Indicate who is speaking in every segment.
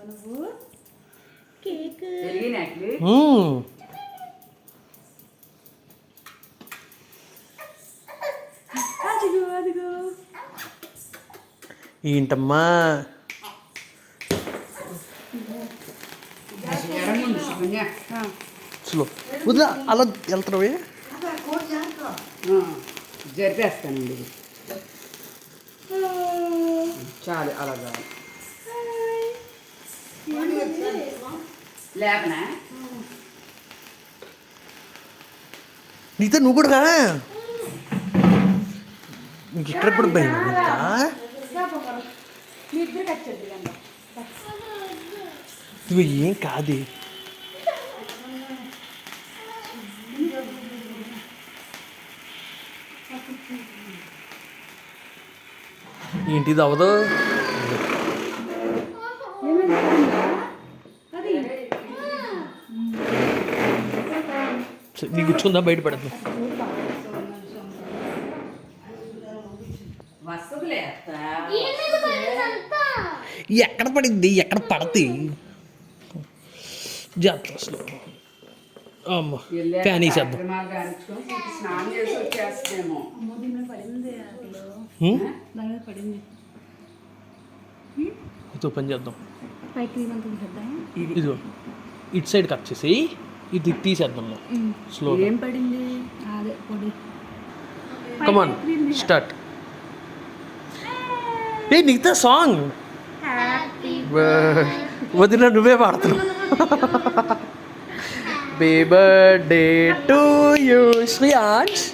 Speaker 1: నువ్వు కేక్ అదిగో అదిగో
Speaker 2: ఏంటమ్మా స్లో వద్దా అలా వెళ్తున్నావే
Speaker 3: జరిపేస్తానండి చాలు అలాగా లేకనా
Speaker 2: నీతో నువ్వు కూడా రా నీకు ఇక్కడ కూడా భయం నువ్వు ఏం కాదే ఏంటిది అవ్వదు నీ కూర్చుందా బయట పడద్దు ఎక్కడ పడింది ఎక్కడ పడతాయి జాతర అసలు అమ్మ ఫ్యాన్ వేసేద్దాం ఇదో పని చేద్దాం ఇదిగో ఇటు సైడ్ కట్ చేసి ఇది తీసేద్దాం స్లో
Speaker 1: ఏం పడింది అదే పొడి
Speaker 2: కమాన్ స్టార్ట్ ఏ నీతో సాంగ్ వదిన నువ్వే పాడుతున్నావు happy birthday to you Sreeyans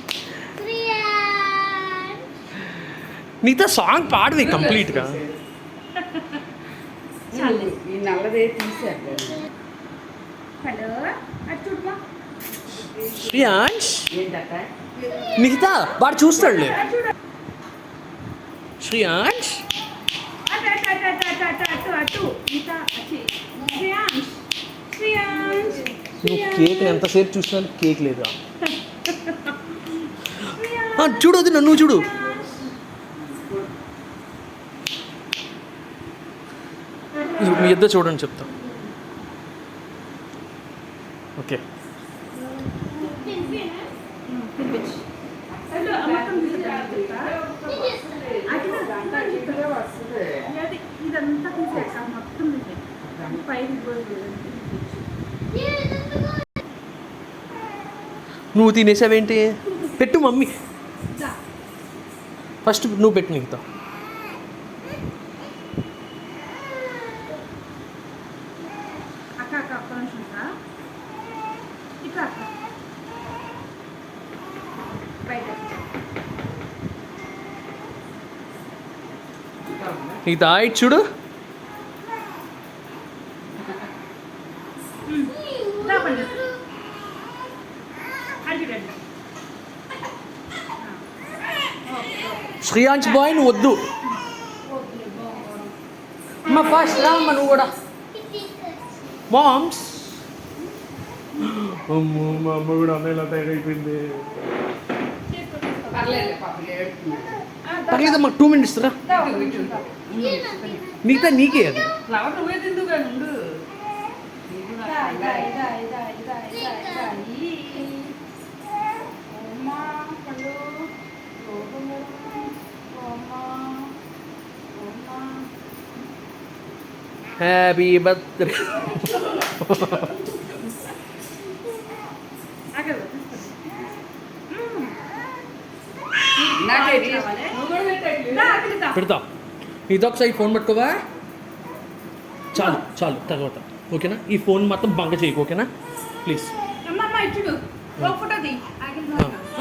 Speaker 2: నీతో సాంగ్ పాడవి కంప్లీట్గా
Speaker 3: ఈ నల్లదే తీసారు
Speaker 2: శ్రీయాన్స్ మిగతా వాడు చూస్తాడులే శ్రీయాన్స్ నువ్వు కేక్ ఎంతసేపు చూసినా కేక్ లేదా చూడు అది నన్ను చూడు మీ ఇద్దరు చూడండి చెప్తా ఓకే నువ్వు తినేసావేంటి పెట్టు మమ్మీ ఫస్ట్ నువ్వు పెట్టు మిగతా మిగతా ఇటు చూడు శ్రీయాంశ్ బాయ్ నువ్వు వద్దు అమ్మ ఫస్ట్ రా అమ్మ నువ్వు కూడా మామ్స్ అమ్మో మా అమ్మ కూడా అమ్మ ఇలా తయారైపోయింది పర్లేదమ్మా 2 minutes రా మిగతా నీకే అది
Speaker 3: నువ్వే తిందుగా నుండు
Speaker 2: హ్యాపీ బర్త్డే పెడతా ఇది ఒకసారి ఫోన్ పట్టుకోవా చాలు చాలు తర్వాత ఓకేనా ఈ ఫోన్ మొత్తం బంగ చేయకు ఓకేనా ప్లీజ్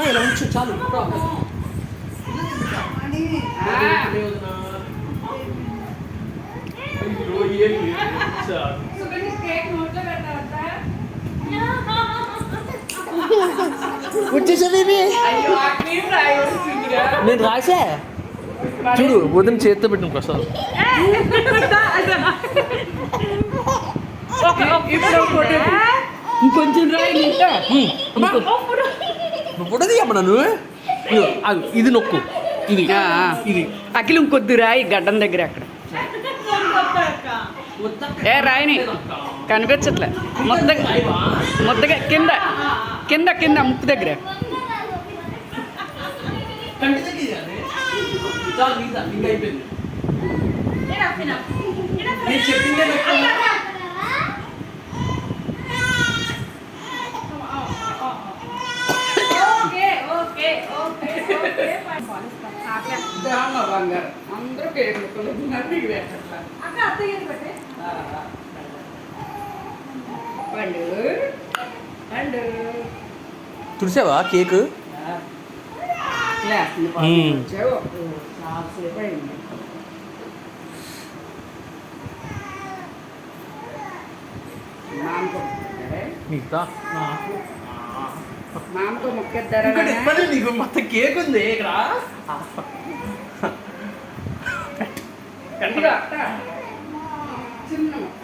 Speaker 2: ఇలా ఉంచు చాలు వచ్చేసావేమి నేను రాసా చూడు వదిన చేత్తో పెట్టిన ప్రసాద్
Speaker 3: ఇంకొంచెం రాయి
Speaker 2: ఫోటో తీయమ్మా నన్ను ఇది నొక్కు ఇది ఇది
Speaker 3: అఖిల్ ఇంకొద్దు రాయి గడ్డం దగ్గర అక్కడ ఏ రాయిని కనిపించట్లే ముద్దగా ముద్దగా కింద కింద కింద ముక్కు దగ్గర
Speaker 2: చాలు ఇంకా ఇంకా అయిపోయింది నేను చెప్పిందే
Speaker 3: బంగారు అందరూ కేకులు కొనుక్కున్నారు నీకు పెట్టట్లా పండు పండు
Speaker 2: తుడిసావా కేక్
Speaker 3: క్లాస్ వచ్చావు చాలాసేపు అయింది మామకు
Speaker 2: మిగతా
Speaker 3: మామకు మొక్కేద్దారా
Speaker 2: నీకు మొత్తం కేక్ ఉంది ఇక్కడ
Speaker 3: ఇదిగో అత్త చిన్న మొక్క